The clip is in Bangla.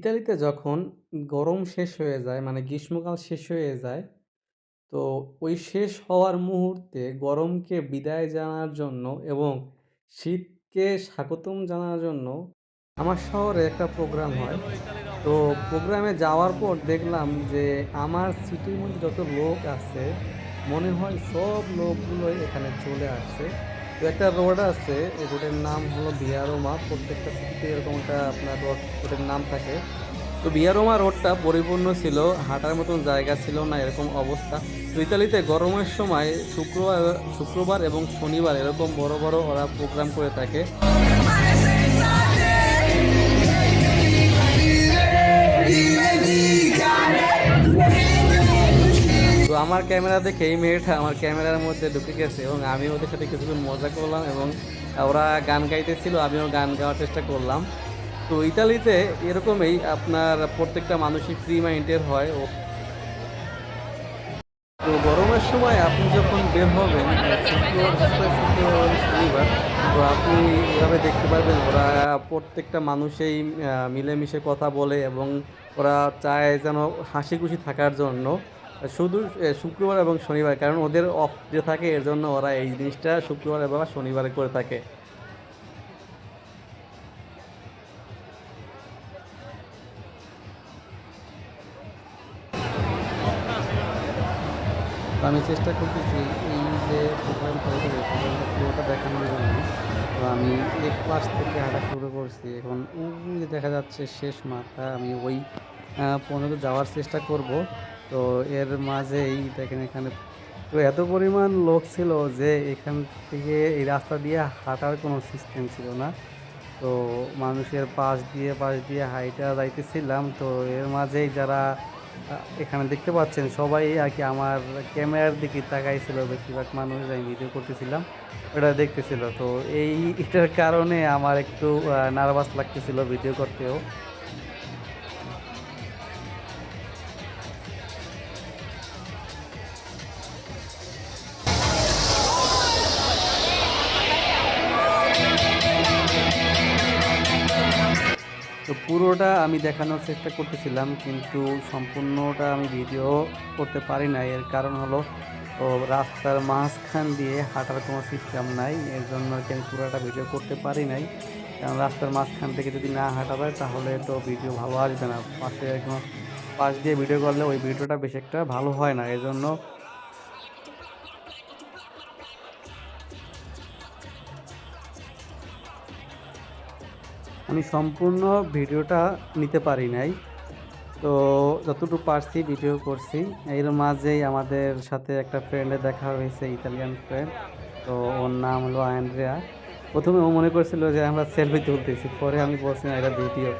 ইতালিতে যখন গরম শেষ হয়ে যায় মানে গ্রীষ্মকাল শেষ হয়ে যায়, তো ওই শেষ হওয়ার মুহূর্তে গরমকে বিদায় জানার জন্য এবং শীতকে স্বাগতম জানার জন্য আমার শহরে একটা প্রোগ্রাম হয়। তো প্রোগ্রামে যাওয়ার পর দেখলাম যে আমার সিটির মধ্যে যত লোক আছে, মনে হয় সব লোকগুলোই এখানে চলে আসছে। তো একটা রোড আছে, এই রোডের নাম হলো ভিয়া রোমা। প্রত্যেকটা সিটিতে এরকম একটা আপনার রোডের নাম থাকে। তো ভিয়া রোমা রোডটা পরিপূর্ণ ছিল, হাঁটার মতন জায়গা ছিল না, এরকম অবস্থা। তো ইতালিতে গরমের সময় শুক্রবার এবং শনিবার এরকম বড়, বড় ওরা প্রোগ্রাম করে থাকে। তো আমার ক্যামেরা দেখে এই মেয়েটা আমার ক্যামেরার মধ্যে ঢুকে গেছে এবং আমি ওদের সাথে কিছুক্ষণ মজা করলাম এবং ওরা গান গাইতেছিল, আমিও গান গাওয়ার চেষ্টা করলাম। তো ইতালিতে এরকমই আপনার প্রত্যেকটা মানুষই ফ্রি মাইন্ডের হয়। তো গরমের সময় আপনি যখন বের হবেন শুক্রবার এবং শনিবার, তো আপনি এভাবে দেখতে পারবেন ওরা প্রত্যেকটা মানুষেই মিলেমিশে কথা বলে এবং ওরা চায় যেন হাসি খুশি থাকার জন্য। শুধু শুক্রবার এবং শনিবার, কারণ ওদের অফ ডে থাকে, এর জন্য ওরা এই জিনিসটা শুক্রবার এবং শনিবারে করে থাকে। তো আমি চেষ্টা করতেছি এই যে প্রোগ্রামটা হয়েছে, প্রোগ্রামটা পুরোটা দেখানোর জন্য। তো আমি এক পাশ থেকে হাঁটা শুরু করছি, এখন ওই যে দেখা যাচ্ছে শেষ মাথা, আমি ওই পর্যন্ত যাওয়ার চেষ্টা করব। তো এর মাঝেই দেখেন এখানে তো এত পরিমাণ লোক ছিল যে এখান থেকে এই রাস্তা দিয়ে হাঁটার কোনো সিস্টেম ছিল না। তো মানুষের পাশ দিয়ে হাইটা যাইতেছিলাম। তো এর মাঝেই যারা এখানে দেখতে পাচ্ছেন সবাই আর কি আমার ক্যামেরার দিকে তাকাইছিল, বেশিরভাগ মানুষ আমি ভিডিও করতেছিলাম ওটা দেখতেছিল। তো এটার কারণে আমার একটু নার্ভাস লাগতেছিল ভিডিও করতেও। তো পুরোটা আমি দেখানোর চেষ্টা করতেছিলাম, কিন্তু সম্পূর্ণটা আমি ভিডিও করতে পারি নাই। এর কারণ হলো ও রাস্তার মাঝখান দিয়ে হাঁটার কোনো সিস্টেম নাই, এর জন্য আর কি আমি পুরোটা ভিডিও করতে পারি নাই। কারণ রাস্তার মাঝখান থেকে যদি না হাঁটা যায় তাহলে তো ভিডিও ভালো আসবে না। পাশে একদম পাশ দিয়ে ভিডিও করলে ওই ভিডিওটা বেশ একটা ভালো হয় না, এজন্য আমি সম্পূর্ণ ভিডিওটা নিতে পারি নাই। তো যতটুকু পারছি ভিডিও করছি। এর মাঝেই আমাদের সাথে একটা ফ্রেন্ডের দেখা হয়েছে, ইতালিয়ান ফ্রেন্ড। তো ওর নাম হলো আন্দ্রেয়া। প্রথমে ও মনে করছিল যে আমরা সেলফি তুলতেছি, পরে আমি বলছি না এটা ভিডিও।